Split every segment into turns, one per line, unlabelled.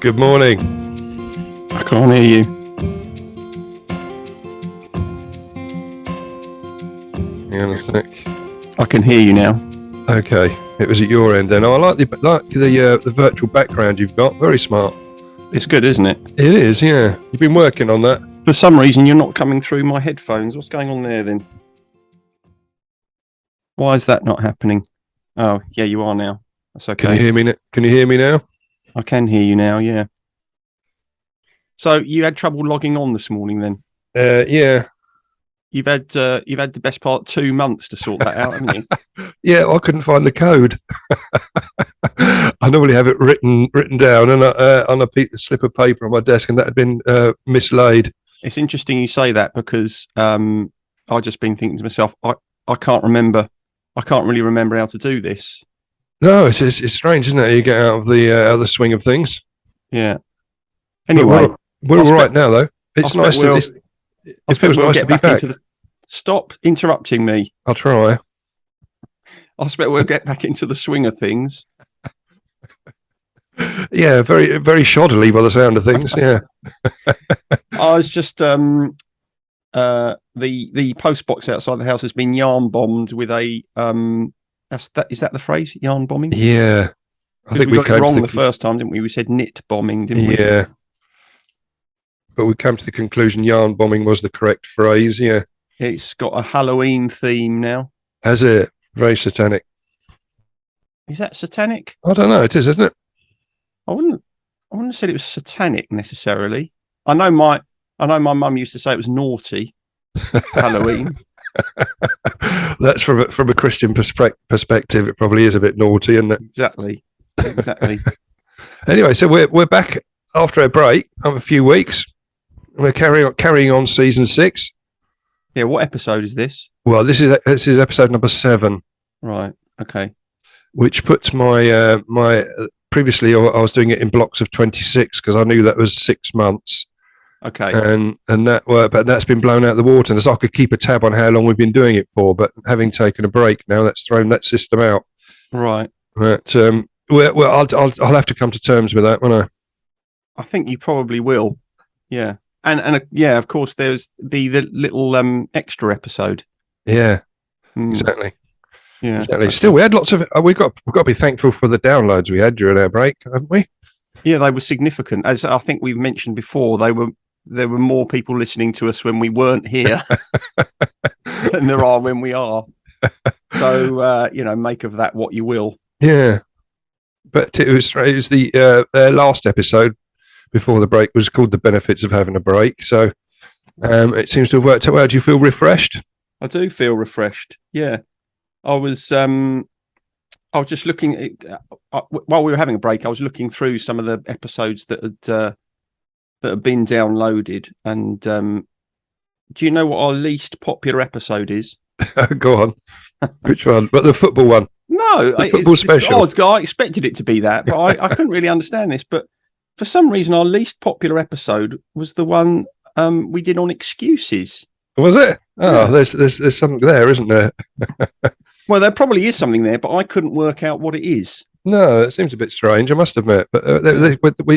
Good morning.
I can't hear you.
Hang on a sec.
I can hear you now.
Okay, it was at your end then. Oh, I like the virtual background you've got. Very smart.
It's good, isn't it?
It is, yeah. You've been working on that.
For some reason, you're not coming through my headphones. What's going on there then? Why is that not happening? Oh, yeah, you are now. That's okay.
Can you hear me? Can you hear me now?
I can hear you now. Yeah. So you had trouble logging on this morning, then?
Yeah.
You've had the best part 2 months to sort that out, haven't you?
Yeah, I couldn't find the code. I normally have it written down and on a slip of paper on my desk, and that had been mislaid.
It's interesting you say that because I've just been thinking to myself, I can't remember. I can't really remember how to do this.
No, it's strange, isn't it? You get out of the swing of things.
Yeah. Anyway,
we're all right now, though. It's nice to. It feels nice to be back.
Stop interrupting me.
I'll try.
I expect we'll get back into the swing of things.
Yeah, very, very shoddily by the sound of things. Yeah.
I was just the post box outside the house has been yarn bombed with a is that the phrase, yarn bombing?
Yeah,
I think we got it wrong the first time, didn't we? We said knit bombing, didn't we?
Yeah, but we came to the conclusion yarn bombing was the correct phrase. Yeah,
it's got a Halloween theme now.
Has it? Very satanic.
Is that satanic?
I don't know. It is, isn't it?
I wouldn't have said it was satanic necessarily. I know my mum used to say it was naughty. Halloween.
That's from a Christian perspective. It probably is a bit naughty, isn't it?
Exactly.
Anyway, so we're back after a break of a few weeks. We're carrying on season 6.
Yeah. What episode is this?
Well, this is episode number 7.
Right. Okay.
Which puts my previously I was doing it in blocks of 26 because I knew that was 6 months.
Okay.
And that worked, but that's been blown out of the water. And so I could keep a tab on how long we've been doing it for, but having taken a break now, that's thrown that system out.
Right.
But well, I'll have to come to terms with that, won't I?
I think you probably will. Yeah. And yeah, of course, there's the little extra episode.
Yeah. Exactly.
Yeah.
Exactly. Still, we had lots of. We've got to be thankful for the downloads we had during our break, haven't we?
Yeah, they were significant. As I think we've mentioned before, there were more people listening to us when we weren't here than there are when we are. So make of that what you will.
Yeah, but it was the last episode before the break was called "The Benefits of Having a Break." So it seems to have worked out well. Do you feel refreshed?
I do feel refreshed. Yeah, I was just looking at, while we were having a break. I was looking through some of the episodes that had been downloaded. And do you know what our least popular episode is?
Go on. Which one? But the football one?
No,
the football special.
Odd. I expected it to be that, but I couldn't really understand this. But for some reason, our least popular episode was the one we did on excuses.
Was it? Oh,
yeah.
There's something there, isn't there?
Well, there probably is something there, but I couldn't work out what it is.
No, it seems a bit strange, I must admit. But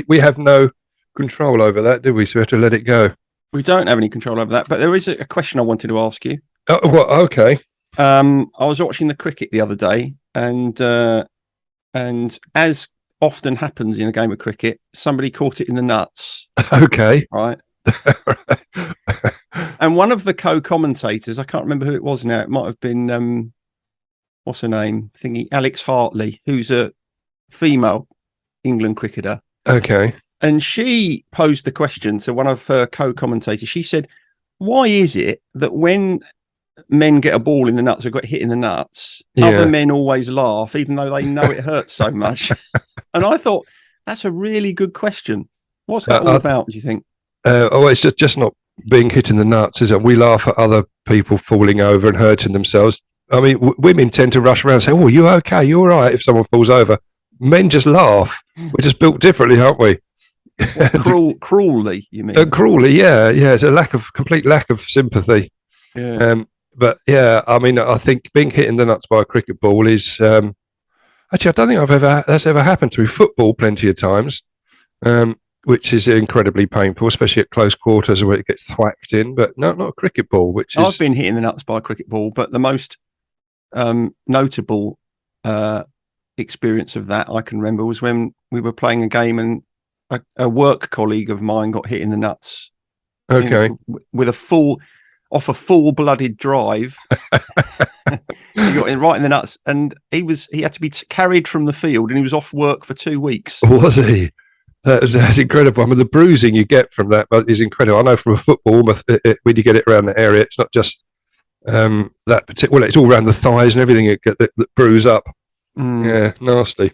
we have no control over that, do we? So we have to let it go. We
don't have any control over that. But there is a question I wanted to ask you.
Oh, what? Okay.
I was watching the cricket the other day, and as often happens in a game of cricket, somebody caught it in the nuts.
Okay.
Right. And one of the co-commentators, I can't remember who it was now. It might have been what's her name? Alex Hartley, who's a female England cricketer.
Okay.
And she posed the question to one of her co-commentators. She said, "Why is it that when men get a ball in the nuts or get hit in the nuts, other men always laugh, even though they know it hurts so much?" And I thought, that's a really good question. What's that all about, do you think?
It's just not being hit in the nuts, is it? We laugh at other people falling over and hurting themselves. I mean, women tend to rush around and say, "Oh, you okay? You all right?" if someone falls over. Men just laugh. We're just built differently, aren't we?
Cruelly, you mean?
Cruelly, yeah. It's a complete lack of sympathy.
Yeah.
But yeah, I mean, I think being hit in the nuts by a cricket ball is actually, I don't think that's ever happened to me. Football, plenty of times. which is incredibly painful, especially at close quarters where it gets thwacked in. But no, not a cricket ball, which is...
I've been hitting the nuts by a cricket ball, but the most notable experience of that I can remember was when we were playing a game and a work colleague of mine got hit in the nuts.
Okay.
With a full-blooded drive. He got in right in the nuts, and he had to be carried from the field, and he was off work for 2 weeks.
Was he? That's incredible. I mean, the bruising you get from that is incredible. I know from a football, when you get it around the area, it's not just that particular. Well, it's all around the thighs and everything that bruise up. Yeah, nasty.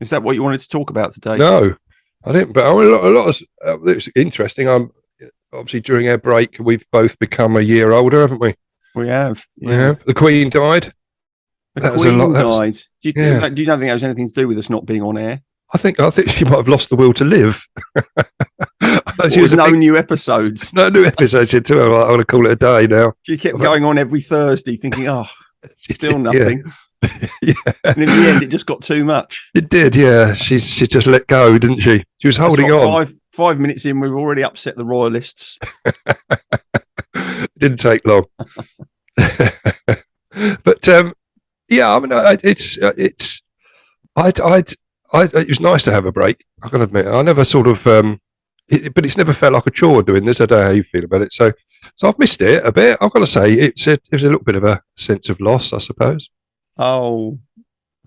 Is that what you wanted to talk about today?
No, I didn't. But a lot of it's interesting. Obviously during our break, we've both become a year older, haven't we?
We have.
Yeah. The Queen died.
The Queen died. Do you don't think that has anything to do with us not being on air?
I think she might have lost the will to live.
New episodes.
No new episodes too. I want to call it a day now.
She kept going on every Thursday, thinking, still nothing.
Yeah.
And in the end, it just it too much.
It did, yeah. She just let go, didn't she? She was holding on.
5 minutes in, we've already upset the royalists.
Didn't take long. But yeah, I mean, it was nice to have a break. I can admit, I never sort of, but it's never felt like a chore doing this. I don't know how you feel about it. So I've missed it a bit. I've got to say, it was a little bit of a sense of loss, I suppose.
Oh,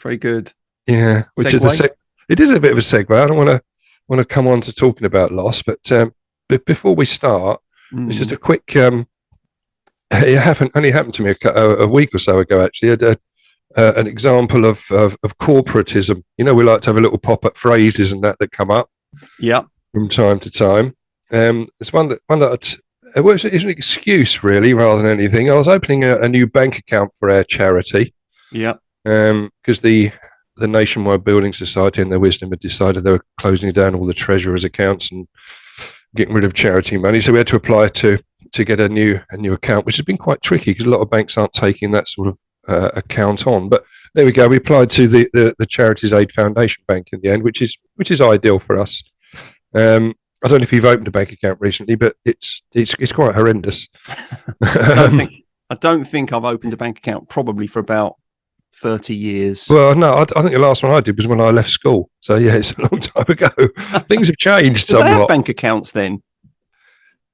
very good.
Yeah, which segue? It is a bit of a segue. I don't want to come on to talking about loss, but before we start, it's just a quick. It only happened to me a week or so ago. Actually, an example of corporatism. You know, we like to have a little pop at phrases and that come up.
Yeah.
From time to time. It's one that it's an excuse really, rather than anything. I was opening a new bank account for our charity.
Yeah.
Because the Nationwide Building Society, in their wisdom, had decided they were closing down all the treasurer's accounts and getting rid of charity money. So we had to apply to get a new account, which has been quite tricky because a lot of banks aren't taking that sort of account on. But there we go. We applied to the Charities Aid Foundation Bank in the end, which is ideal for us. I don't know if you've opened a bank account recently, but it's quite horrendous.
I don't think I've opened a bank account probably for about 30 years.
Well, no, I think the last one I did was when I left school. So yeah, it's a long time ago. Things have changed somewhat.
They have bank accounts then?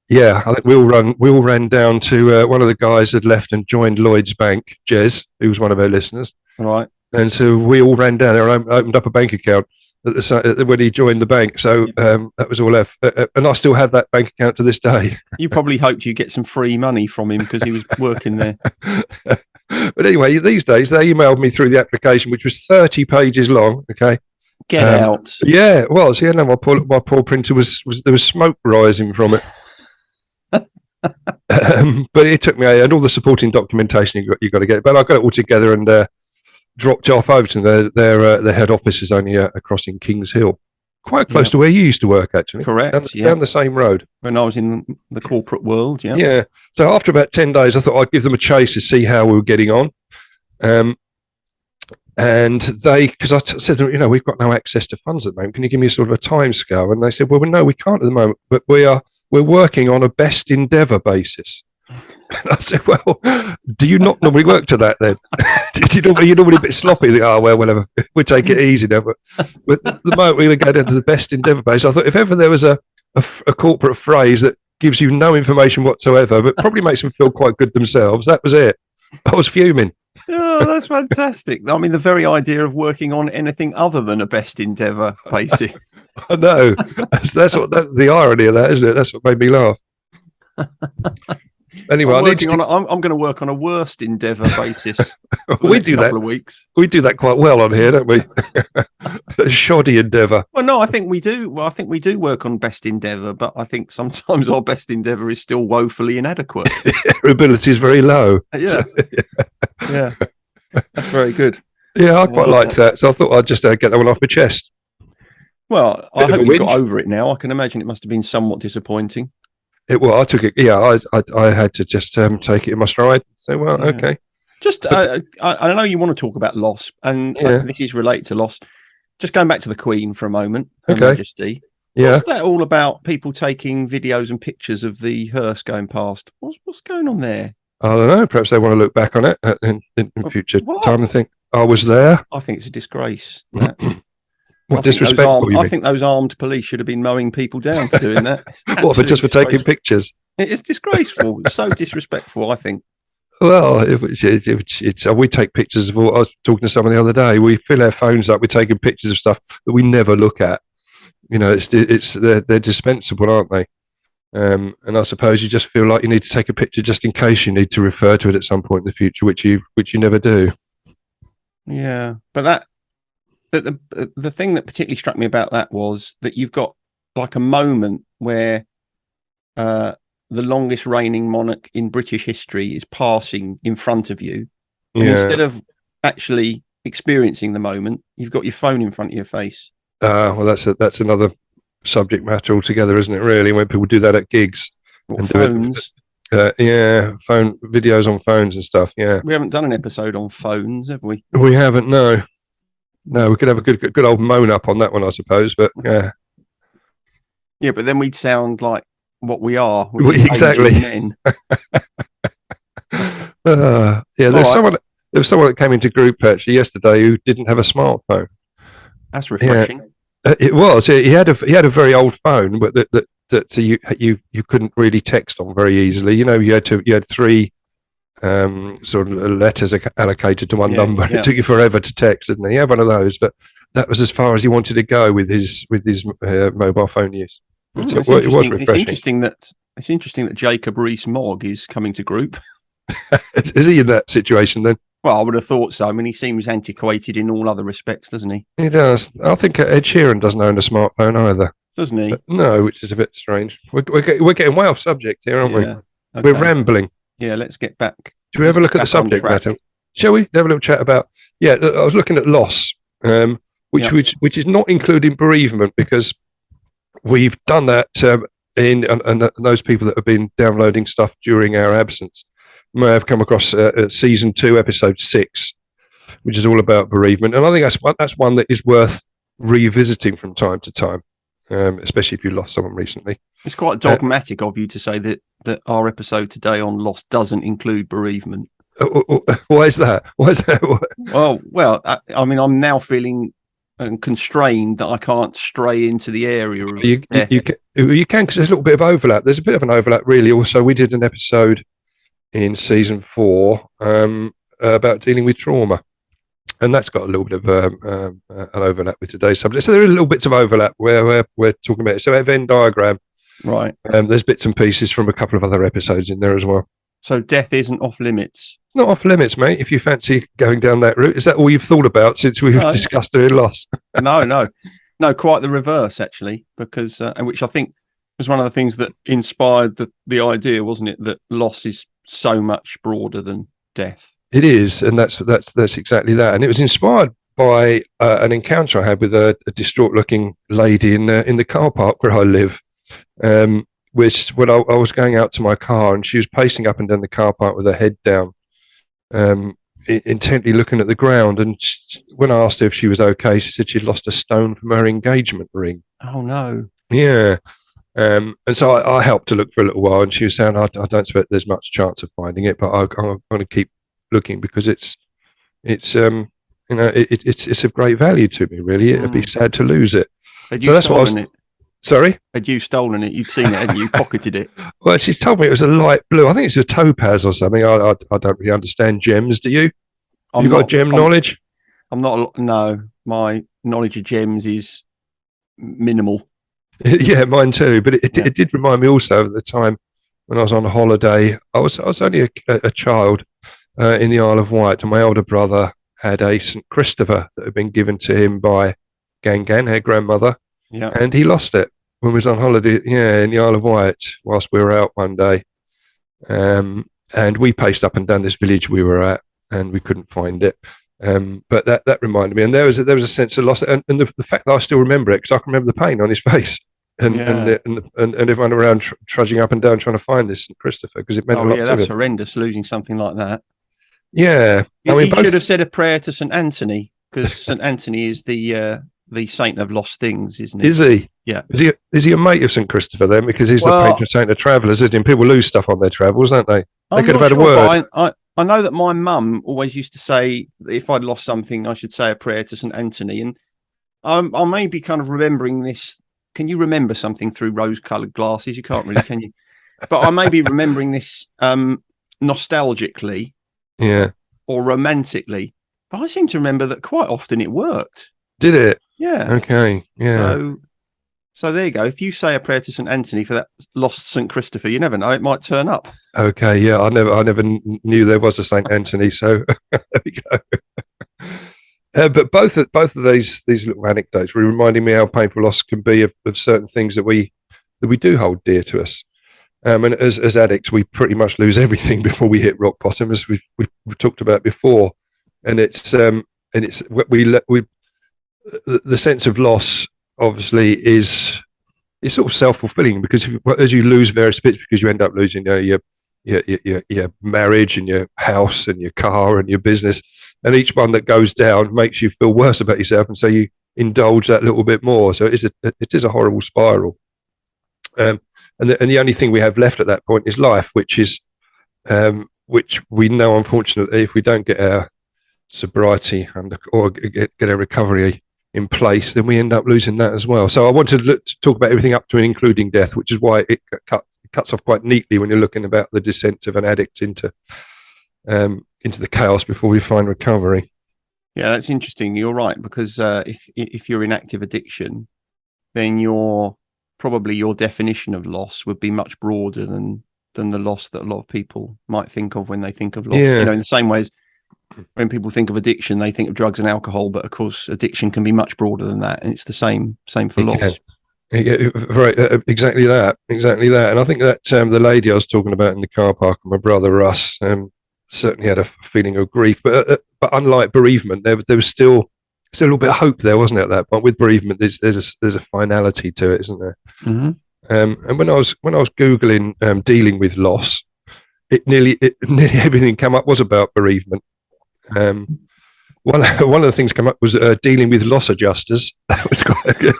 Yeah, I think we all ran down to one of the guys had left and joined Lloyd's Bank, Jez, who was one of our listeners.
Right.
And so we all ran down there and opened up a bank account when he joined the bank. So that was all left. And I still have that bank account to this day.
You probably hoped you'd get some free money from him because he was working there.
But anyway, these days they emailed me through the application, which was 30 pages long. Okay.
Get out.
Yeah, it was. Yeah, no, my poor printer was there was smoke rising from it. But it took me, and all the supporting documentation you got to get. But I got it all together and dropped it off over to their head office is only across in Kings Hill, quite close to where you used to work, actually.
Correct.
Down the same road.
When I was in the corporate world, yeah.
Yeah. So after about 10 days, I thought I'd give them a chase to see how we were getting on. And because I said, we've got no access to funds at the moment. Can you give me sort of a time scale? And they said, well, no, we can't at the moment, but we're working on a best endeavour basis. And I said, well, do you not normally work to that then? You're normally a bit sloppy. Whatever, we'll take it easy now. But the moment we're going to go down to the best endeavour base, I thought if ever there was a corporate phrase that gives you no information whatsoever, but probably makes them feel quite good themselves, that was it. I was fuming.
Oh, that's fantastic. I mean, the very idea of working on anything other than a best endeavour basis.
I know. That's the irony of that, isn't it? That's what made me laugh. Anyway, I'm
going to work on a worst endeavour basis.
We do that.
Weeks.
We do that quite well on here, don't we? A shoddy endeavour.
Well, no, I think we do. Well, I think we do work on best endeavour, but I think sometimes our best endeavour is still woefully inadequate.
Our ability is very low.
Yeah, yeah, that's very good.
Yeah, I quite liked that, so I thought I'd just get that one off my chest.
Well, I hope you got over it now. I can imagine it must have been somewhat disappointing.
I took it. Yeah, I had to just take it in my stride. So, well, okay.
Just, I know you want to talk about loss, and this is related to loss. Just going back to the Queen for a moment, Her Majesty.
Yeah.
What's that all about? People taking videos and pictures of the hearse going past. What's going on there?
I don't know. Perhaps they want to look back on it in future
What?
time and think, I was there.
I think it's a disgrace. That.
What, disrespectful, you
I
mean?
think those armed police should have been mowing people down for doing that.
What, for just for taking pictures?
It's disgraceful. It's so disrespectful, I think.
Well, we take pictures of all. I was talking to someone the other day. We fill our phones up. We're taking pictures of stuff that we never look at. You know, they're dispensable, aren't they? And I suppose you just feel like you need to take a picture just in case you need to refer to it at some point in the future, which you never do.
Yeah, but the thing that particularly struck me about that was that you've got like a moment where the longest reigning monarch in British history is passing in front of you, and instead of actually experiencing the moment, you've got your phone in front of your face.
Well, that's another subject matter altogether, isn't it? Really, when people do that at gigs
and phones,
phone videos on phones and stuff. Yeah,
we haven't done an episode on phones, have we?
We haven't. No, we could have a good old moan up on that one, I suppose. But yeah,
but then we'd sound like what we are.
Exactly.
Men.
There's someone that came into group actually yesterday who didn't have a smartphone.
That's refreshing.
Yeah, it was. He had a very old phone, but that you couldn't really text on very easily. You know, you had three sort of letters allocated to one number. Yeah. It took you forever to text, didn't he? He had one of those, but that was as far as he wanted to go with his mobile phone use. It was refreshing.
It's interesting that Jacob Rees-Mogg is coming to group.
Is he in that situation then?
Well, I would have thought so. I mean, he seems antiquated in all other respects, doesn't he?
He does. I think Ed Sheeran doesn't own a smartphone either.
Doesn't he?
But no, which is a bit strange. We're getting way off subject here, aren't we? Okay. We're rambling.
Yeah, let's get back.
Do we ever look at the subject matter? Shall we have a little chat about? Yeah, I was looking at loss, which is not including bereavement, because we've done that and those people that have been downloading stuff during our absence may have come across season 2, episode 6, which is all about bereavement, and I think that's one that is worth revisiting from time to time, especially if you lost someone recently.
It's quite dogmatic of you to say that our episode today on loss doesn't include bereavement.
Why is that?
Well, I mean, I'm now feeling constrained that I can't stray into the area of death.
You can, because there's a little bit of overlap. There's a bit of an overlap, really. Also, we did an episode in season 4 about dealing with trauma, and that's got a little bit of an overlap with today's subject. So there are little bits of overlap where we're talking about it. So our Venn diagram,
right?
There's bits and pieces from a couple of other episodes in there as well.
So death isn't off limits.
Not off limits, mate. If you fancy going down that route, is that all you've thought about since we've discussed it in loss?
No, quite the reverse, actually, because and which I think was one of the things that inspired the idea, wasn't it? That loss is so much broader than death.
It is, and that's exactly that. And it was inspired by an encounter I had with a distraught-looking lady in the car park where I live. Which when I was going out to my car, and she was pacing up and down the car park with her head down, intently looking at the ground. And when I asked her if she was okay, she said she'd lost a stone from her engagement ring.
Oh no!
Yeah. And so I helped her look for a little while, and she was saying, I don't expect there's much chance of finding it, but I'm going to keep looking because it's of great value to me, really. It'd be sad to lose it.
So that's what I was.
Sorry?
Had you stolen it? You'd seen it, hadn't you? Pocketed it.
Well, she's told me it was a light blue. I think it's a topaz or something. I don't really understand gems. Do you? You got gem knowledge?
I'm not. No, my knowledge of gems is minimal.
Yeah, mine too. But it did remind me also at the time when I was on holiday. I was only a child in the Isle of Wight, and my older brother had a St. Christopher that had been given to him by Gangan, her grandmother.
Yeah,
and he lost it when we was on holiday. Yeah, in the Isle of Wight, whilst we were out one day, and we paced up and down this village we were at, and we couldn't find it. But that reminded me, and there was a sense of loss, and the fact that I still remember it because I can remember the pain on his face, and everyone around trudging up and down trying to find this St. Christopher because it meant a lot to him.
That's horrendous, losing something like that.
Yeah,
I mean, you should have said a prayer to St. Anthony, because St. Anthony is the the saint of lost things, isn't he?
Is he?
Yeah.
Is he a mate of St. Christopher then? Because he's the patron saint of travellers, isn't he? And people lose stuff on their travels, don't they? They could have had a word.
But I know that my mum always used to say if I'd lost something, I should say a prayer to St. Anthony. And I may be kind of remembering this. Can you remember something through rose-coloured glasses? You can't really, can you? But I may be remembering this nostalgically, or romantically. But I seem to remember that quite often it worked.
Did it?
Yeah.
Okay. Yeah.
So there you go. If you say a prayer to St. Anthony for that lost St. Christopher, you never know, it might turn up.
Okay. Yeah. I never knew there was a St. Anthony. So there we go. But both of these little anecdotes were reminding me how painful loss can be of certain things that we do hold dear to us. And as addicts, we pretty much lose everything before we hit rock bottom, as we've talked about before. And the sense of loss obviously is sort of self-fulfilling, because as you lose various bits, because you end up losing your marriage and your house and your car and your business, and each one that goes down makes you feel worse about yourself, and so you indulge that little bit more. So it is a horrible spiral. And the only thing we have left at that point is life, which we know, unfortunately, if we don't get our sobriety or get our recovery in place, then we end up losing that as well. So I wanted to talk about everything up to and including death, which is why it cuts off quite neatly when you're looking about the descent of an addict into the chaos before we find recovery.
Yeah, that's interesting. You're right, because if you're in active addiction, then your definition of loss would be much broader than the loss that a lot of people might think of when they think of loss.
Yeah.
In the same way as when people think of addiction, they think of drugs and alcohol, but of course addiction can be much broader than that, and it's the same for loss.
Yeah, right, exactly that. And I think that the lady I was talking about in the car park, my brother Russ, certainly had a feeling of grief, but unlike bereavement, there was still a little bit of hope there, wasn't it? At that point, with bereavement, there's a finality to it, isn't there?
Mm-hmm.
And when I was googling dealing with loss, nearly everything came up was about bereavement. One of the things come up was dealing with loss adjusters. That was quite.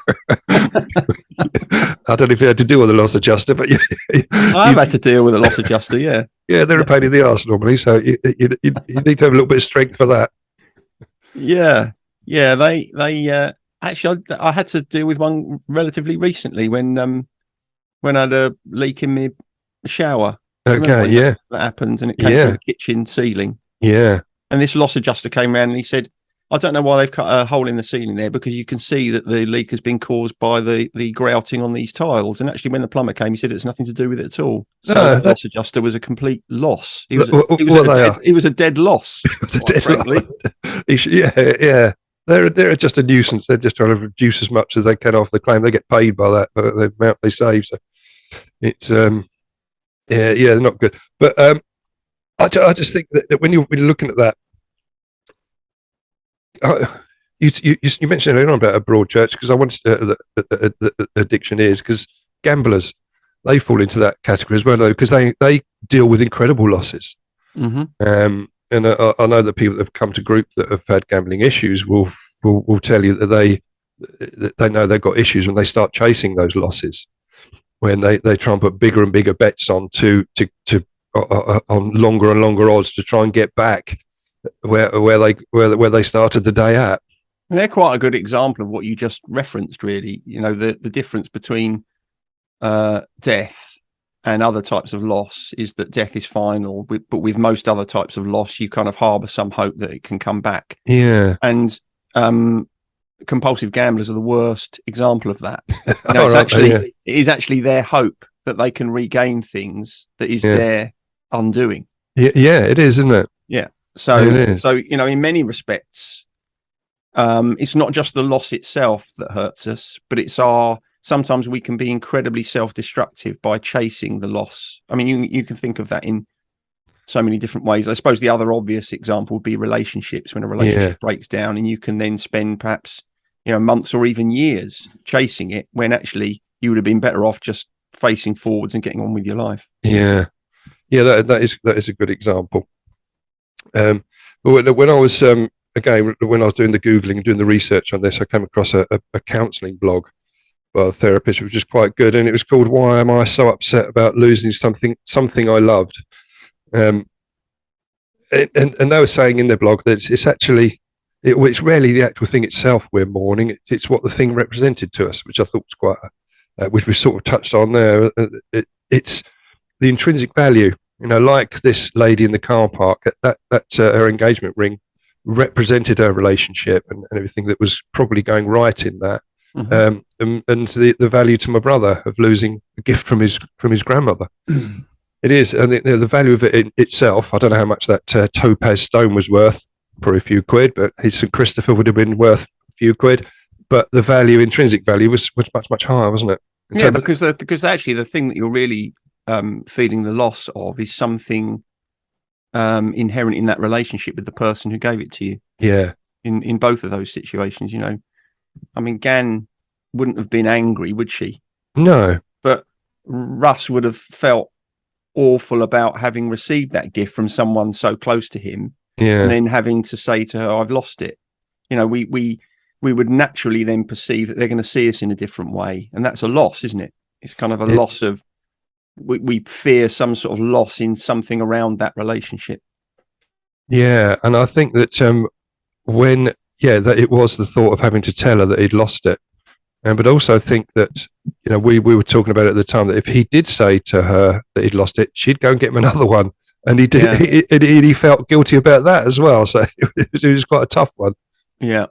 I don't know if you had to deal with a loss adjuster, but
I've had to deal with a loss adjuster. Yeah,
yeah, they're a pain in the arse normally, so you need to have a little bit of strength for that.
Yeah. They actually, I had to deal with one relatively recently when I had a leak in my shower.
Okay, yeah,
that happened, and it came through the kitchen ceiling.
Yeah.
And this loss adjuster came around and he said, I don't know why they've cut a hole in the ceiling there, because you can see that the leak has been caused by the grouting on these tiles. And actually, when the plumber came, he said it's nothing to do with it at all. So that loss adjuster was a complete loss. He was a dead loss. Frankly.
Yeah. They're just a nuisance. They're just trying to reduce as much as they can off the claim. They get paid by that, but the amount they save. So it's they're not good. But I just think that when you're looking at that, you mentioned earlier on about a broad church, because I wanted the addiction is because gamblers, they fall into that category as well, though, because they deal with incredible losses.
Mm-hmm.
And I know that people that have come to group that have had gambling issues will tell you that they know they've got issues when they start chasing those losses, when they try and put bigger and bigger bets on on longer and longer odds to try and get back where they started the day at.
And they're quite a good example of what you just referenced, really. The difference between death and other types of loss is that death is final, but with most other types of loss, you kind of harbour some hope that it can come back.
Yeah.
And compulsive gamblers are the worst example of that. It is actually their hope that they can regain things that is their undoing.
Yeah, it is, isn't it?
Yeah. So in many respects, it's not just the loss itself that hurts us, but sometimes we can be incredibly self-destructive by chasing the loss. I mean, you can think of that in so many different ways. I suppose the other obvious example would be relationships, when a relationship breaks down, and you can then spend perhaps months or even years chasing it, when actually you would have been better off just facing forwards and getting on with your life.
Yeah, that is a good example. But when I was again, when I was doing the Googling and doing the research on this, I came across a counselling blog by a therapist, which was quite good. And it was called "Why Am I So Upset About Losing Something I Loved?" And they were saying in their blog that it's actually, it's rarely the actual thing itself we're mourning. It's what the thing represented to us, which I thought was quite, which we sort of touched on there. It's the intrinsic value, like this lady in the car park, that her engagement ring represented her relationship and everything that was probably going right in that. Mm-hmm. And the value to my brother of losing a gift from his grandmother. It is, and the value of it in itself, I don't know how much that topaz stone was worth, probably a few quid, but his St. Christopher would have been worth a few quid. But the value, intrinsic value, was much, much higher, wasn't it? And
yeah, so because actually the thing that you're really feeling the loss of is something inherent in that relationship with the person who gave it to you.
Yeah.
In both of those situations, I mean, Gan wouldn't have been angry, would she?
No.
But Russ would have felt awful about having received that gift from someone so close to him, and then having to say to her, "I've lost it." We would naturally then perceive that they're going to see us in a different way, and that's a loss, isn't it? It's kind of a loss of we fear some sort of loss in something around that relationship.
Yeah, and I think that that it was the thought of having to tell her that he'd lost it. But also think that, we were talking about it at the time, that if he did say to her that he'd lost it, she'd go and get him another one. And he did. Yeah. He felt guilty about that as well. So it was quite a tough one.
Yeah.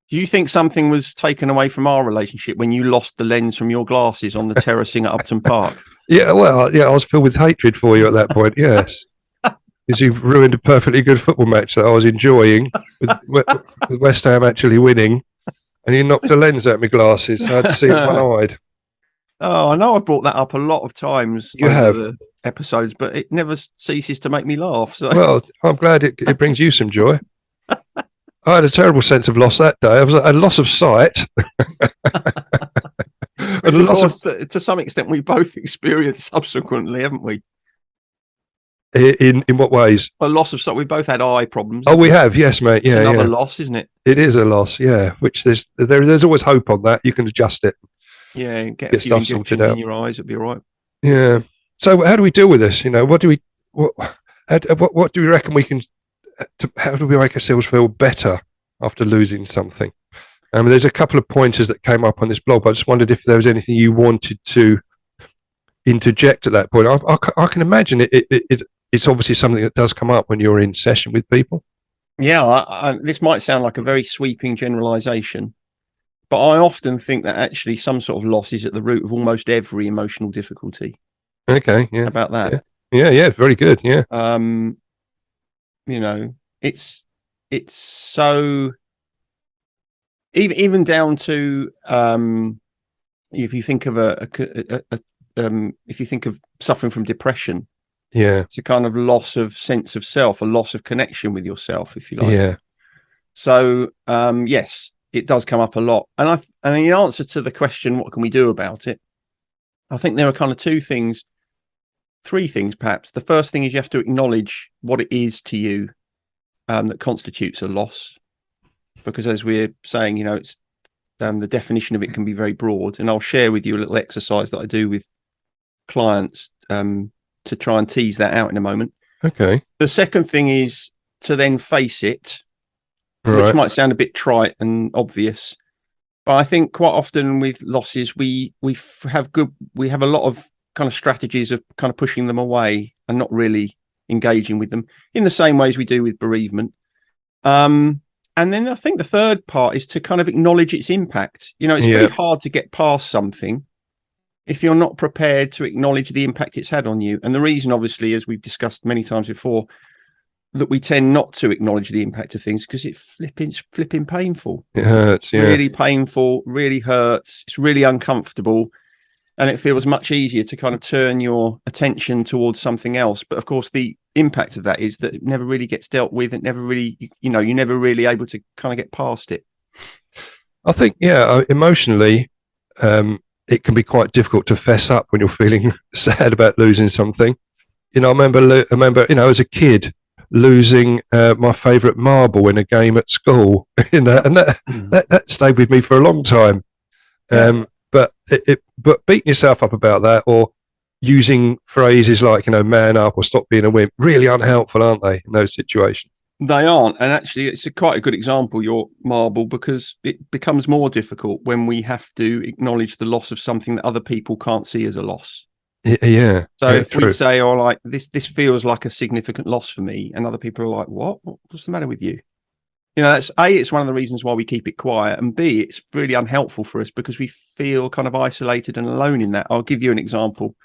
Do you think something was taken away from our relationship when you lost the lens from your glasses on the terracing at Upton Park?
Yeah, well, I was filled with hatred for you at that point, yes. Because you've ruined a perfectly good football match that I was enjoying, with West Ham actually winning. And you knocked the lens out of my glasses, so I had to see it one-eyed.
Oh, I know I've brought that up a lot of times over the episodes, but it never ceases to make me laugh. So.
Well, I'm glad it brings you some joy. I had a terrible sense of loss that day. I was a loss of sight.
To some extent, we both experienced subsequently, haven't we?
In what ways?
A loss of sight. We both had eye problems.
Oh, we have, yes, mate. Yeah,
it's another loss, isn't it?
It is a loss, yeah. Which there's always hope on that. You can adjust it.
Yeah, get a few stuff sorted out in your eyes. It'll be all right.
Yeah. So, how do we deal with this? What do we reckon we can? How do we make ourselves feel better after losing something? There's a couple of pointers that came up on this blog. But I just wondered if there was anything you wanted to interject at that point. I can imagine it's obviously something that does come up when you're in session with people.
Yeah, this might sound like a very sweeping generalization, but I often think that actually some sort of loss is at the root of almost every emotional difficulty.
Okay, yeah.
How about that?
Yeah, very good. Yeah.
It's so even down to if you think of if you think of suffering from depression.
Yeah.
It's a kind of loss of sense of self, a loss of connection with yourself, if you like.
Yeah.
So, yes, it does come up a lot. And in answer to the question, what can we do about it? I think there are kind of three things, perhaps. The first thing is you have to acknowledge what it is to you that constitutes a loss. Because as we're saying, it's the definition of it can be very broad. And I'll share with you a little exercise that I do with clients to try and tease that out in a moment.
Okay.
The second thing is to then face it, which might sound a bit trite and obvious, but I think quite often with losses, we have a lot of kind of strategies of kind of pushing them away and not really engaging with them in the same way as we do with bereavement. And then I think the third part is to kind of acknowledge its impact. It's very hard to get past something if you're not prepared to acknowledge the impact it's had on you. And the reason, obviously, as we've discussed many times before, that we tend not to acknowledge the impact of things because it's flipping painful.
It hurts, yeah.
Really painful, really hurts. It's really uncomfortable. And it feels much easier to kind of turn your attention towards something else. But of course, the impact of that is that it never really gets dealt with. It never really, you're never really able to kind of get past it.
I think, emotionally, it can be quite difficult to fess up when you're feeling sad about losing something. I remember, as a kid, losing my favourite marble in a game at school. And that stayed with me for a long time. But beating yourself up about that, or using phrases like, man up or stop being a wimp, really unhelpful, aren't they, in those situations?
They aren't. And actually, it's quite a good example, your marble, because it becomes more difficult when we have to acknowledge the loss of something that other people can't see as a loss.
Yeah.
So if
true.
we say, like, this feels like a significant loss for me, and other people are like, what's the matter with you? That's A, it's one of the reasons why we keep it quiet, and B, it's really unhelpful for us because we feel kind of isolated and alone in that. I'll give you an example,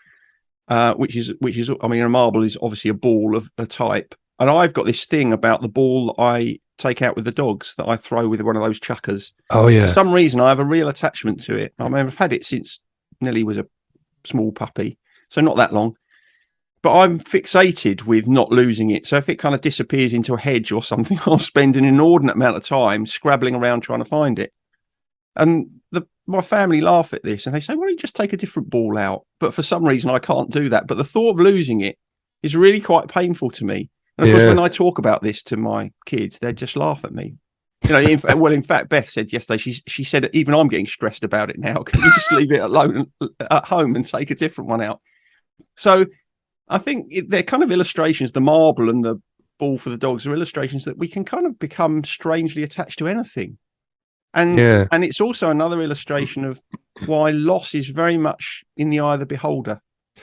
which is, I mean, a marble is obviously a ball of a type. And I've got this thing about the ball that I take out with the dogs that I throw with one of those chuckers.
Oh, yeah.
For some reason, I have a real attachment to it. I mean, I've had it since Nelly was a small puppy, so not that long. But I'm fixated with not losing it. So if it kind of disappears into a hedge or something, I'll spend an inordinate amount of time scrabbling around trying to find it. And my family laugh at this and they say, why don't you just take a different ball out? But for some reason, I can't do that. But the thought of losing it is really quite painful to me. And of course, when I talk about this to my kids, they just laugh at me. In fact, Beth said yesterday, she said, even I'm getting stressed about it now. Can you just leave it alone at home and take a different one out? So I think they're kind of illustrations. The marble and the ball for the dogs are illustrations that we can kind of become strangely attached to anything. And it's also another illustration of why loss is very much in the eye of the beholder.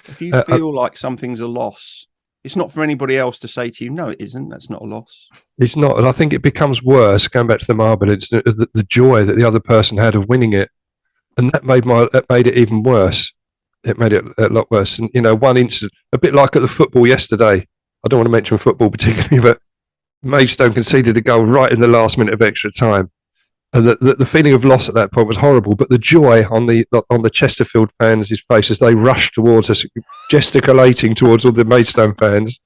If you feel like something's a loss, it's not for anybody else to say to you, no, it isn't. That's not a loss. It's
not. And I think it becomes worse, going back to the marble, it's the joy that the other person had of winning it. And that made it even worse. It made it a lot worse. And, one incident, a bit like at the football yesterday. I don't want to mention football particularly, but Maidstone conceded a goal right in the last minute of extra time. And the feeling of loss at that point was horrible, but the joy on the Chesterfield fans' faces as they rushed towards us, gesticulating towards all the Maidstone fans,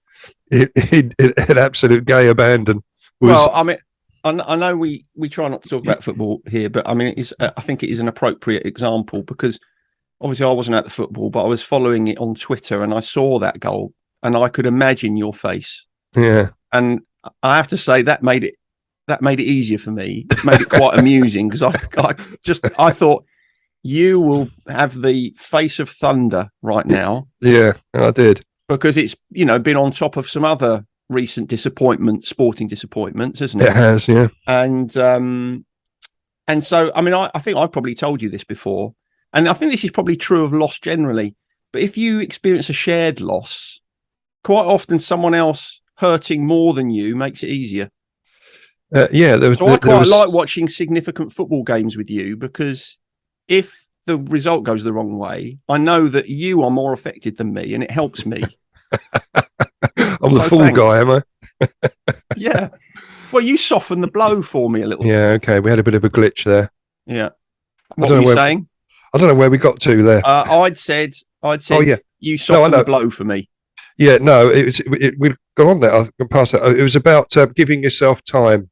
in absolute gay abandon.
Well, I mean, I know we try not to talk about football here, but I mean, I think it is an appropriate example because obviously I wasn't at the football, but I was following it on Twitter and I saw that goal and I could imagine your face.
Yeah,
and I have to say that made it easier for me. It made it quite amusing because I thought you will have the face of thunder right now.
Yeah, I did.
Because it's, been on top of some other recent sporting disappointments, hasn't it?
It has, yeah.
And so, I mean, I think I've probably told you this before, and I think this is probably true of loss generally. But if you experience a shared loss, quite often someone else hurting more than you makes it easier.
I
quite like watching significant football games with you because if the result goes the wrong way, I know that you are more affected than me and it helps me.
I'm the fool guy, am I?
Yeah. Well, you softened the blow for me a little.
Yeah, okay. We had a bit of a glitch there.
Yeah. What were you saying?
I don't know where we got to there.
I'd said you softened the blow for me.
Yeah, no, we've gone on there. I've gone past that. It was about giving yourself time.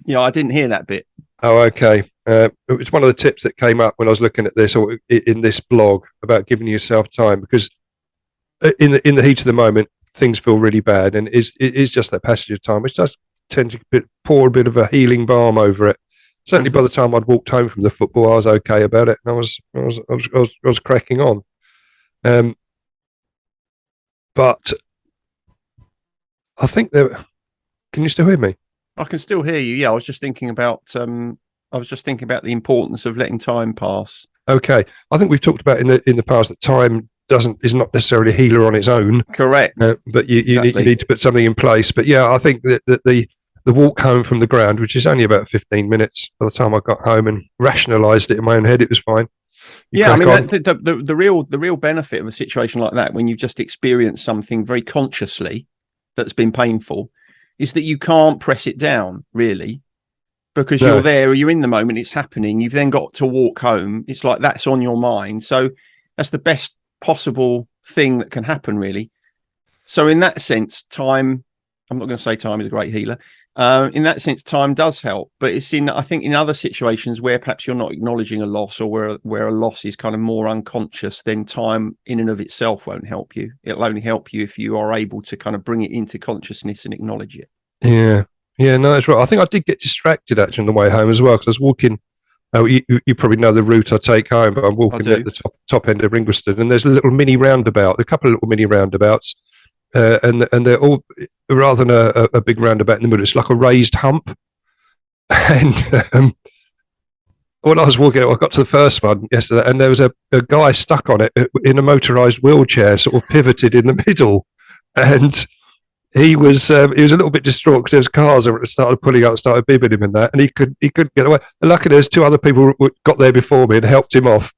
Yeah, I didn't hear that bit.
Oh, okay. It was one of the tips that came up when I was looking at this or in this blog about giving yourself time because in the heat of the moment, things feel really bad, and it is just that passage of time, which does tend to pour a bit of a healing balm over it. Certainly, by the time I'd walked home from the football, I was okay about it, and I was cracking on. But I think there. Can you still hear me?
I can still hear you. Yeah, I was just thinking about the importance of letting time pass.
Okay, I think we've talked about in the past that time is not necessarily a healer on its own.
Correct.
But you need to put something in place. But yeah, I think that the walk home from the ground, which is only about 15 minutes, by the time I got home and rationalised it in my own head, it was fine.
I mean, the real benefit of a situation like that, when you've just experienced something very consciously that's been painful, is that you can't press it down, really, because you're there, you're in the moment, it's happening. You've then got to walk home. It's like that's on your mind. So that's the best possible thing that can happen, really. So in that sense, time I'm not going to say time is a great healer. In that sense, time does help, but it's I think in other situations where perhaps you're not acknowledging a loss, or where a loss is kind of more unconscious, then time in and of itself won't help you. It'll only help you if you are able to kind of bring it into consciousness and acknowledge it.
Yeah. Yeah, no, that's right. I think I did get distracted actually on the way home as well, because I was walking. You probably know the route I take home, but I'm walking at the top end of Ringliston, and there's a little mini roundabout, a couple of little mini roundabouts, and they're all, rather than a big roundabout in the middle, it's like a raised hump. And when I was walking, I got to the first one yesterday, and there was a guy stuck on it in a motorised wheelchair, sort of pivoted in the middle, and he was a little bit distraught because there was cars that started pulling up, started bibbing him and that, and he couldn't get away. And luckily, there's two other people who got there before me and helped him off.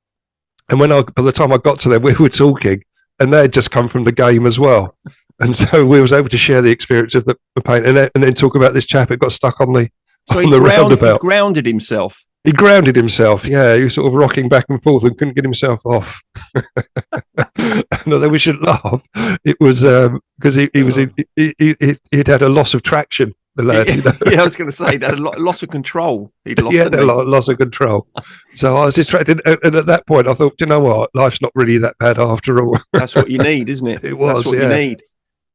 And by the time I got to them, we were talking, and they had just come from the game as well, and so we was able to share the experience of the pain, and then talk about this chap who got stuck on the roundabout.
He grounded himself.
He grounded himself, yeah. He was sort of rocking back and forth and couldn't get himself off. Although we shouldn't laugh, it was because he'd had a loss of traction. The lad,
yeah, I was going to say that, a loss of control. He'd lost,
loss of control. So I was distracted, and at that point, I thought, you know what, life's not really that bad after all.
That's what you need, isn't it?
It was.
That's what you need.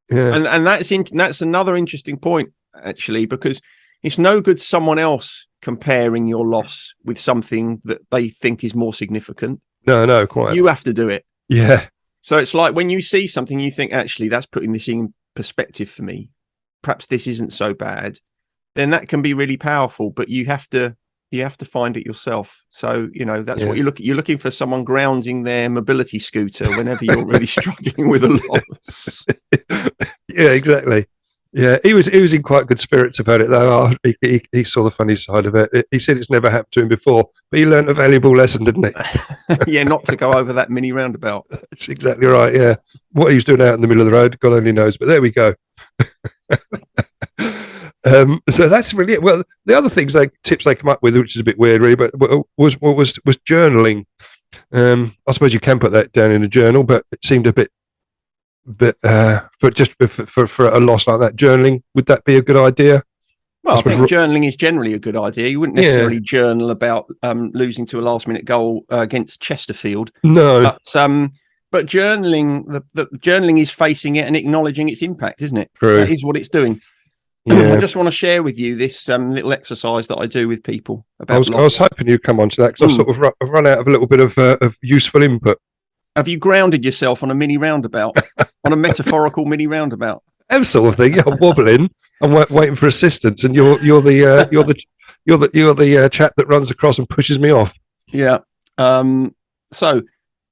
Yeah,
and that's another interesting point actually, because it's no good someone else comparing your loss with something that they think is more significant.
No, quite.
You have to do it.
Yeah.
So it's like when you see something, you think, actually, that's putting this in perspective for me. Perhaps this isn't so bad. Then that can be really powerful, but you have to find it yourself. So, that's what you're looking for, someone grounding their mobility scooter whenever you're really struggling with a loss.
Yeah, exactly. Yeah, he was in quite good spirits about it, though. He saw the funny side of it. He said it's never happened to him before, but he learned a valuable lesson, didn't he?
Yeah, not to go over that mini roundabout.
That's exactly right, yeah. What he was doing out in the middle of the road, God only knows, but there we go. So that's really it. Well, the other tips they come up with, which is a bit weird, really, but was journaling. I suppose you can put that down in a journal, but it seemed a bit. But just for a loss like that, journaling, would that be a good idea?
Well, I think journaling is generally a good idea. You wouldn't necessarily journal about losing to a last-minute goal against Chesterfield.
No,
but journaling, the journaling is facing it and acknowledging its impact, isn't it?
True.
That is what it's doing.
Yeah.
I just want to share with you this little exercise that I do with people about
I was hoping you'd come on to that, because I've sort of run out of a little bit of useful input.
Have you grounded yourself on a mini roundabout, on a metaphorical mini roundabout?
That sort of thing. Yeah, I'm wobbling. I'm waiting for assistance, and you're the chap that runs across and pushes me off.
Yeah. So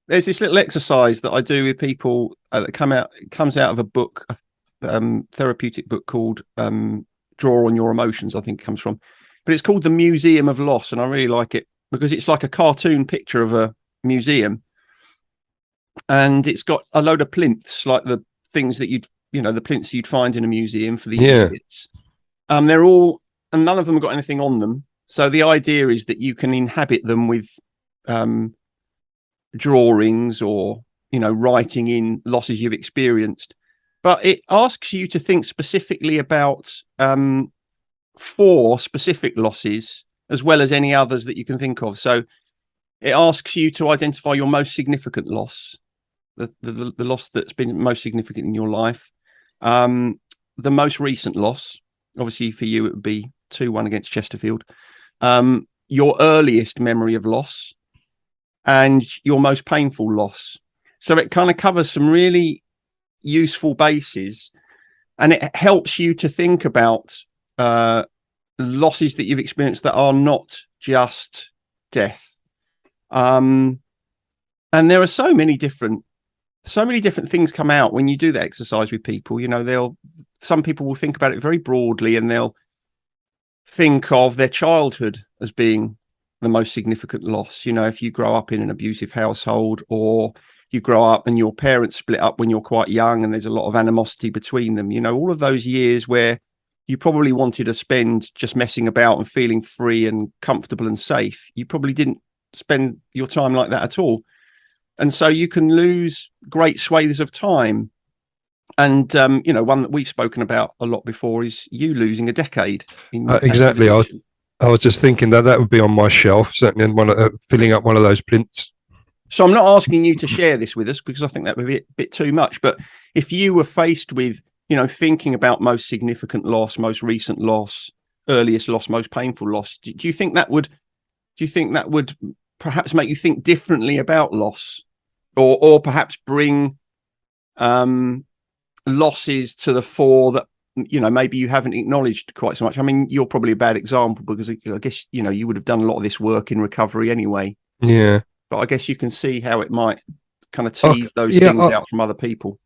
there's this little exercise that I do with people that comes out of a book, a therapeutic book called Draw on Your Emotions, I think it comes from. But it's called The Museum of Loss, and I really like it because it's like a cartoon picture of a museum. And it's got a load of plinths, like the things that the plinths you'd find in a museum for the exhibits. They're all, and none of them have got anything on them. So the idea is that you can inhabit them with drawings or, writing in losses you've experienced. But it asks you to think specifically about 4 specific losses, as well as any others that you can think of. So it asks you to identify your most significant loss. The loss that's been most significant in your life, the most recent loss, obviously for you it would be 2-1 against Chesterfield, your earliest memory of loss, and your most painful loss. So it kind of covers some really useful bases, and it helps you to think about losses that you've experienced that are not just death. And there are so many different things come out when you do that exercise with people. Some people will think about it very broadly, and they'll think of their childhood as being the most significant loss. If you grow up in an abusive household, or you grow up and your parents split up when you're quite young and there's a lot of animosity between them, all of those years where you probably wanted to spend just messing about and feeling free and comfortable and safe, you probably didn't spend your time like that at all. And so you can lose great swathes of time And one that we've spoken about a lot before is you losing a decade.
Exactly. I was just thinking that would be on my shelf, certainly, and filling up one of those plinths.
So I'm not asking you to share this with us because I think that would be a bit too much. But if you were faced with, thinking about most significant loss, most recent loss, earliest loss, most painful loss, do you think that would perhaps make you think differently about loss, or perhaps bring losses to the fore that maybe you haven't acknowledged quite so much? I mean, you're probably a bad example because I guess you would have done a lot of this work in recovery anyway.
Yeah.
But I guess you can see how it might kind of tease those things out from other people.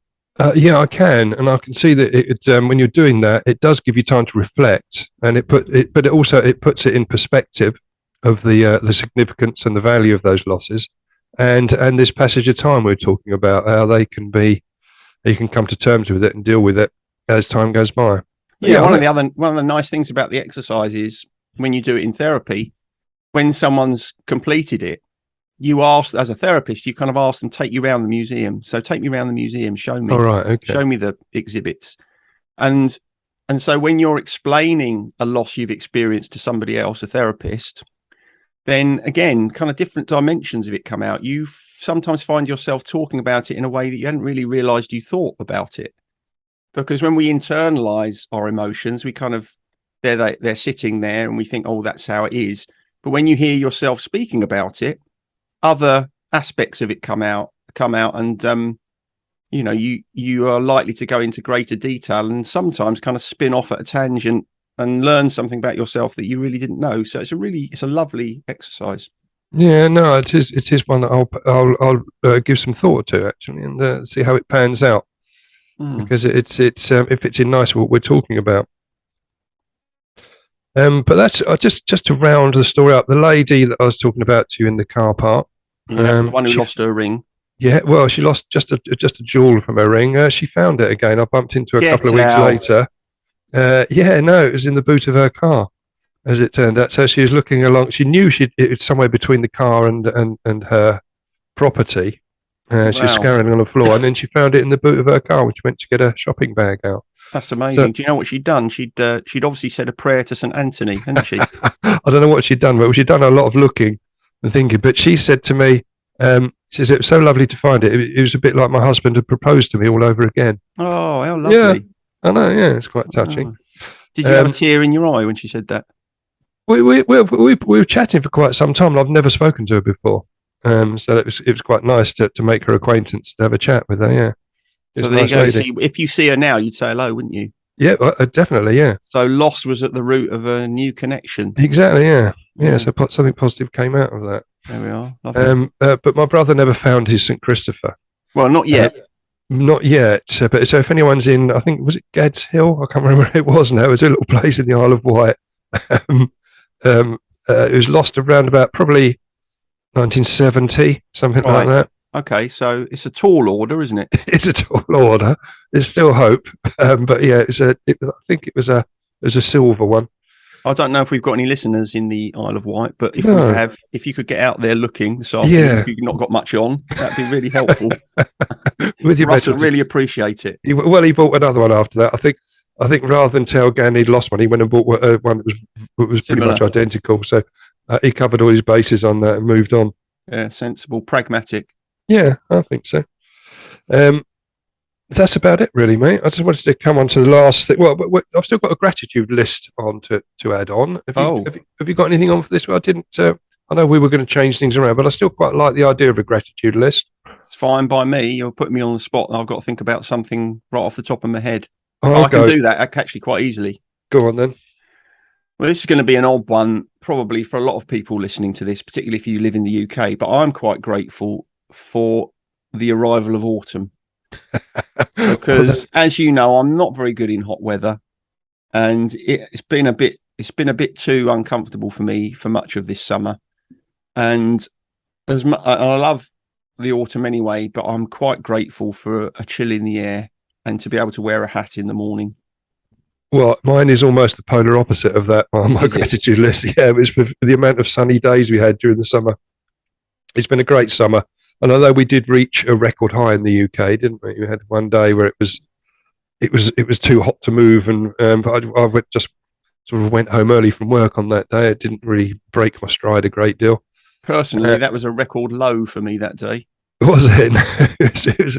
Yeah, I can, and I can see that when you're doing that, it does give you time to reflect, and but it also puts it in perspective of the significance and the value of those losses, and this passage of time we're talking about, how you can come to terms with it and deal with it as time goes by.
Yeah, one of the nice things about the exercise is when you do it in therapy, when someone's completed it, you ask, as a therapist, you kind of ask them, take you around the museum. So take me around the museum, show me.
All right, okay.
Show me the exhibits. And so when you're explaining a loss you've experienced to somebody else, a therapist, then again, kind of different dimensions of it come out. You sometimes find yourself talking about it in a way that you hadn't really realized you thought about it. Because when we internalize our emotions, we kind of, they're sitting there and we think, oh, that's how it is. But when you hear yourself speaking about it, other aspects of it come out, and you are likely to go into greater detail and sometimes kind of spin off at a tangent and learn something about yourself that you really didn't know. So it's a lovely exercise.
Yeah, no, it is one that I'll give some thought to, actually, and see how it pans out, because it's if it's in nice what we're talking about. But that's just to round the story up. The lady that I was talking about to you in the car park,
the one who lost her ring.
Yeah, well, she lost just a jewel from her ring. She found it again. I bumped into her a couple of weeks later. Yeah, no, it was in the boot of her car, as it turned out. So she was looking along. She knew it was somewhere between the car and her property. Wow. She was scouring on the floor, and then she found it in the boot of her car when she went to get her shopping bag out.
That's amazing. So, do you know what she'd done? She'd obviously said a prayer to St. Anthony, hadn't she?
I don't know what she'd done, but she'd done a lot of looking and thinking. But she said to me, she says, it was so lovely to find it. It was a bit like my husband had proposed to me all over again.
Oh, how lovely.
Yeah, I know, yeah, it's quite touching.
Oh. Did you have a tear in your eye when she said that?
We were chatting for quite some time, and I've never spoken to her before. So it was quite nice to make her acquaintance, to have a chat with her, yeah.
So there you go. See, if you see her now, you'd say hello, wouldn't you?
Yeah, definitely, yeah.
So loss was at the root of a new connection.
Exactly, yeah. So something positive came out of that.
There we are. Lovely.
But my brother never found his St. Christopher.
Well, not yet.
Not yet. But so if anyone's in, I think, was it Gad's Hill? I can't remember where it was now. It was a little place in the Isle of Wight. It was lost around about probably 1970, something like that.
Okay, so it's a tall order, isn't it?
It's a tall order. There's still hope, but yeah, I think it was a silver one.
I don't know if we've got any listeners in the Isle of Wight, but if we have, if you could get out there looking this afternoon, if you've not got much on, that'd be really helpful.
With your
Russ would really appreciate it.
Well, he bought another one after that. I think rather than tell Gan he'd lost one, he went and bought one that was pretty much identical. So he covered all his bases on that and moved on.
Yeah, sensible, pragmatic.
Yeah, I think so. That's about it, really, mate. I just wanted to come on to the last thing. Well, I've still got a gratitude list on to add on. Have you got anything on for this? Well, I didn't. I know we were going to change things around, but I still quite like the idea of a gratitude list. It's
fine by me. You're putting me on the spot, and I've got to think about something right off the top of my head. I can do that actually quite easily.
Go on then.
Well, this is going to be an odd one, probably for a lot of people listening to this, particularly if you live in the UK. But I'm quite grateful for the arrival of autumn. Because as you know, I'm not very good in hot weather, and it's been a bit too uncomfortable for me for much of this summer. And I love the autumn anyway, but I'm quite grateful for a chill in the air and to be able to wear a hat in the morning.
Well, mine is almost the polar opposite of that on my gratitude list. Yeah, it was with the amount of sunny days we had during the summer. It's been a great summer. And although we did reach a record high in the UK, didn't we? We had one day where it was it was too hot to move, and but I just sort of went home early from work on that day. It didn't really break my stride a great deal.
Personally, that was a record low for me that day.
Was it?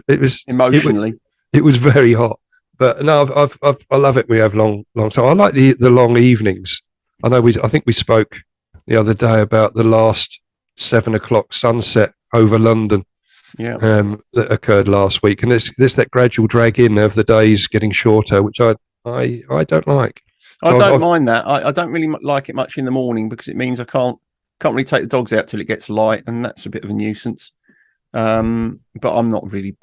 It was
emotionally.
It was very hot, but no, I love it. We have long. So I like the long evenings. I think we spoke the other day about the last 7 o'clock sunset over London.
Yeah.
That occurred last week, and there's that gradual drag in of the days getting shorter, which I don't like.
So I don't mind that. I don't really like it much in the morning because it means I can't really take the dogs out till it gets light, and that's a bit of a nuisance. But I'm not really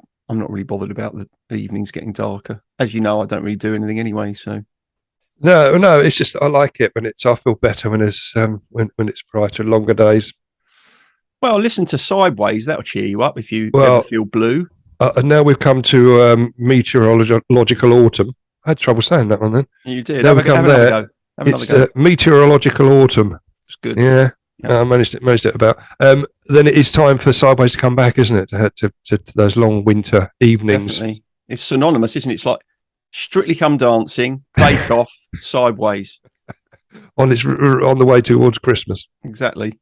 bothered about the evenings getting darker. As you know, I don't really do anything anyway. So
no, it's just I like it when I feel better when it's when it's brighter, longer days.
Well, listen to Sideways. That'll cheer you up if you ever feel blue.
And now we've come to meteorological autumn. I had trouble saying that one then.
You did.
Now we come there. It's meteorological autumn.
It's good.
Yeah. I managed it about. Then it is time for Sideways to come back, isn't it? To those long winter evenings.
Definitely. It's synonymous, isn't it? It's like Strictly Come Dancing, Bake Off, Sideways.
On the way towards Christmas.
Exactly.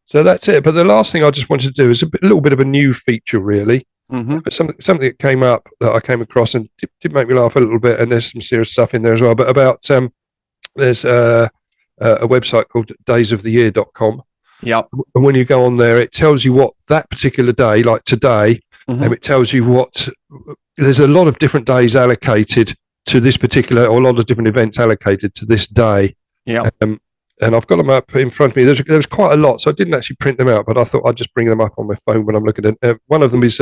So that's it. But the last thing I just wanted to do is a little bit of a new feature, really.
Mm-hmm.
Something that came up that I came across and did make me laugh a little bit. And there's some serious stuff in there as well. But about there's a website called daysoftheyear.com.
Yeah.
And when you go on there, it tells you what that particular day, like today, and it tells you what there's a lot of different days allocated to this particular, or a lot of different events allocated to this day.
Yeah.
And I've got them up in front of me. There's quite a lot, so I didn't actually print them out, but I thought I'd just bring them up on my phone when I'm looking at it. One of them is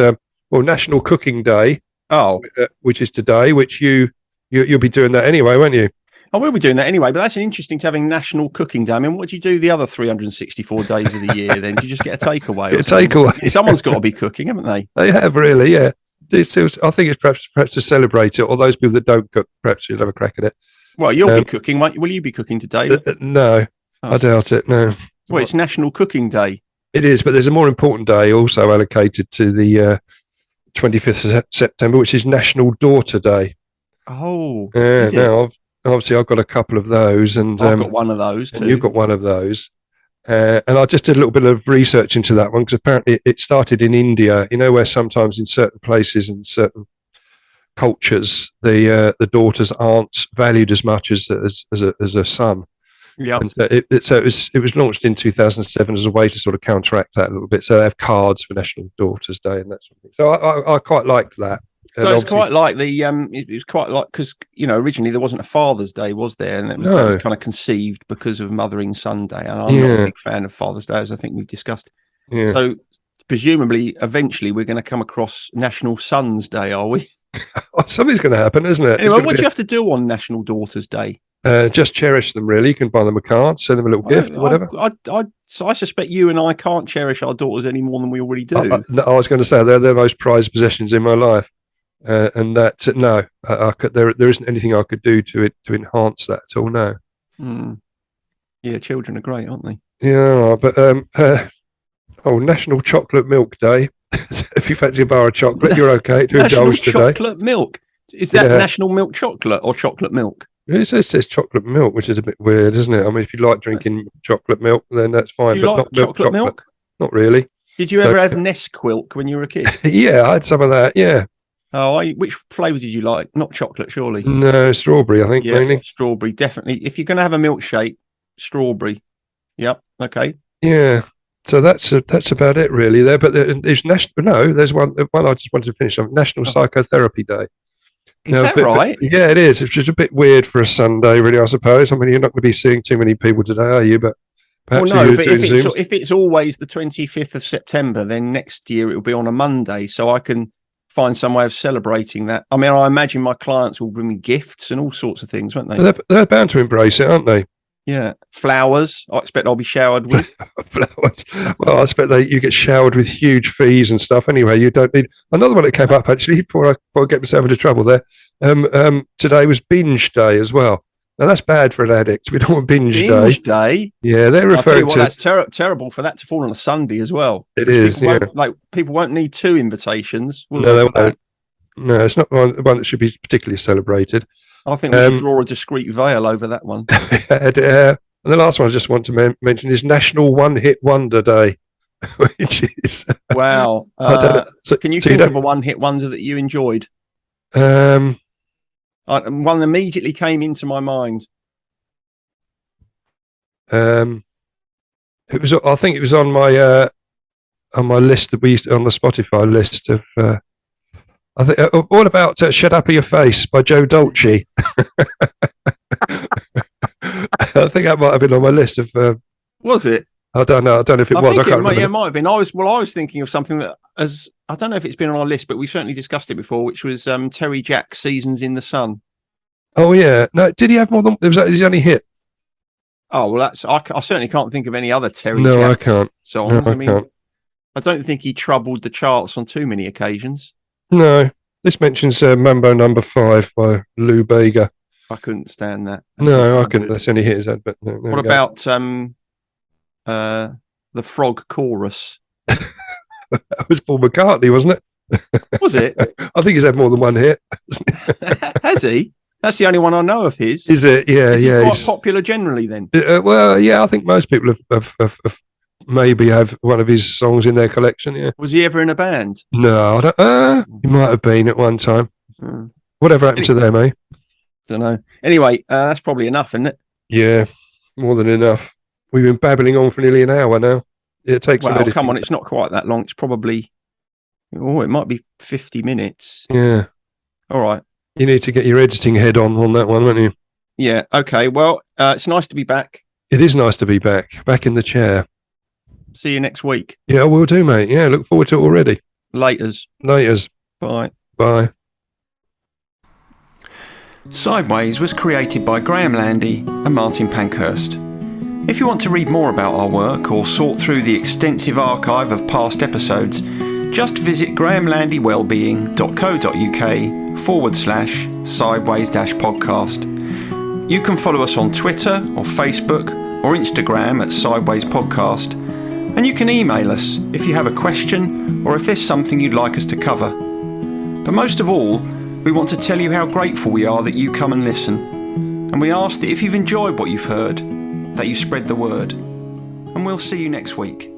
National Cooking Day.
Oh,
which is today. Which you'll be doing that anyway, won't you?
I will be doing that anyway. But that's interesting to having National Cooking Day. I mean, what do you do the other 364 days of the year? Then do you just get a takeaway?
Get a takeaway.
Someone's got to be cooking, haven't they?
They have, really. Yeah. I think it's perhaps to celebrate it, or those people that don't cook, perhaps you'll have a crack at it.
Well, you'll be cooking. Will you be cooking today?
No, I doubt it. No.
Well, it's National Cooking Day.
It is, but there's a more important day also allocated to the 25th of September, which is National Daughter Day.
Oh,
now obviously I've got a couple of those, and
I've got one of those too.
You've got one of those. And I just did a little bit of research into that one because apparently it started in India, where sometimes in certain places and certain cultures, the daughters aren't valued as much as a son.
Yeah.
And so it was launched in 2007 as a way to sort of counteract that a little bit. So they have cards for National Daughters Day and that sort of thing. So I quite liked that.
So it's quite like it was quite like, because originally there wasn't a Father's Day, was there? And that was kind of conceived because of Mothering Sunday, and I'm not a big fan of Father's Day, as I think we've discussed.
Yeah.
So presumably, eventually, we're going to come across National Sons Day, are we?
Something's going to happen, isn't it?
Anyway, what do you have to do on National Daughters Day?
Just cherish them, really. You can buy them a card, send them a little gift, whatever.
So I suspect you and I can't cherish our daughters any more than we already do.
I was going to say they're the most prized possessions in my life. And that there isn't anything I could do to enhance that at all. No.
Yeah, children are great, aren't they?
Yeah, but National Chocolate Milk Day. If you fancy a bar of chocolate, you're okay to indulge today.
National Chocolate Milk. Is that National Milk Chocolate or chocolate milk?
It says chocolate milk, which is a bit weird, isn't it? I mean, if you like drinking chocolate milk, then that's fine.
But not chocolate milk.
Not really.
Did you ever have Nesquik when you were a kid?
Yeah, I had some of that. Yeah.
Oh, which flavour did you like? Not chocolate, surely.
No, strawberry, I think, mainly.
Strawberry, definitely. If you're going to have a milkshake, strawberry. Yep, okay.
Yeah, so that's about it, really. There, but there's there's one I just wanted to finish on. National Psychotherapy Day.
Is that right?
Yeah, it is. It's just a bit weird for a Sunday, really, I suppose. I mean, you're not going to be seeing too many people today, are you? But perhaps
if it's always the 25th of September, then next year it will be on a Monday, so I can find some way of celebrating that. I mean, I imagine my clients will bring me gifts and all sorts of things, won't they?
They're bound to embrace it, aren't they?
Yeah. Flowers, I expect I'll be showered with.
Flowers. Well, I expect you get showered with huge fees and stuff anyway. You don't need... Another one that came up, actually, before I get myself into trouble there. Today was binge day as well. Now, that's bad for an addict. We don't want binge day.
Binge day?
Yeah, they're referring to...
That's terrible for that to fall on a Sunday as well.
It is,
people won't need 2 invitations.
No, they won't. No, it's not one that should be particularly celebrated.
I think we should draw a discreet veil over that one.
And the last one I just want to mention is National One Hit Wonder Day, which is
wow. Can you think of a one-hit wonder that you enjoyed? One that immediately came into my mind.
I think it was on my list that we used on the Spotify list of. I think all about "Shut Up Your Face" by Joe Dolce. I think that might have been on my list of.
Was it?
I don't know. I don't know if it was. I can't remember.
Yeah, it might have been. I was thinking of something that, as I don't know if it's been on our list, but we've certainly discussed it before, which was Terry Jack's "Seasons in the Sun."
Oh yeah, no. Did he have more than? Was that his only hit?
Oh well, I certainly can't think of any other Terry.
No,
Jacks
I can't.
Songs.
No, I can't.
I don't think he troubled the charts on too many occasions.
No, this mentions Mambo Number 5 by Lou Bega.
I couldn't stand that.
No, I couldn't. That's any hit, is that? But no,
what about the Frog Chorus?
That was Paul McCartney, wasn't it?
Was it?
I think he's had more than one hit.
Has he? That's the only one I know of his.
Is it? Yeah,
is
yeah.
He quite popular generally then.
Well, yeah, I think most people have maybe have one of his songs in their collection. Yeah.
Was he ever in a band?
No, I don't. He might have been at one time. Whatever happened to them, eh?
Don't know. Anyway, that's probably enough, isn't it?
Yeah, more than enough. We've been babbling on for nearly an hour now. It takes.
Well, come on, it's not quite that long. It's probably. Oh, it might be 50 minutes.
Yeah.
All right.
You need to get your editing head on that one, won't you?
Yeah. Okay. Well, it's nice to be back.
It is nice to be back in the chair.
See you next week.
Yeah, we'll do, mate. Yeah, look forward to it already.
Laters. Bye.
Bye.
Sideways was created by Graham Landy and Martin Pankhurst. If you want to read more about our work or sort through the extensive archive of past episodes, just visit grahamlandywellbeing.co.uk/sideways-podcast. You can follow us on Twitter or Facebook or Instagram at Sideways Podcast, and you can email us if you have a question or if there's something you'd like us to cover. But most of all, we want to tell you how grateful we are that you come and listen, and we ask that if you've enjoyed what you've heard, that you spread the word. And we'll see you next week.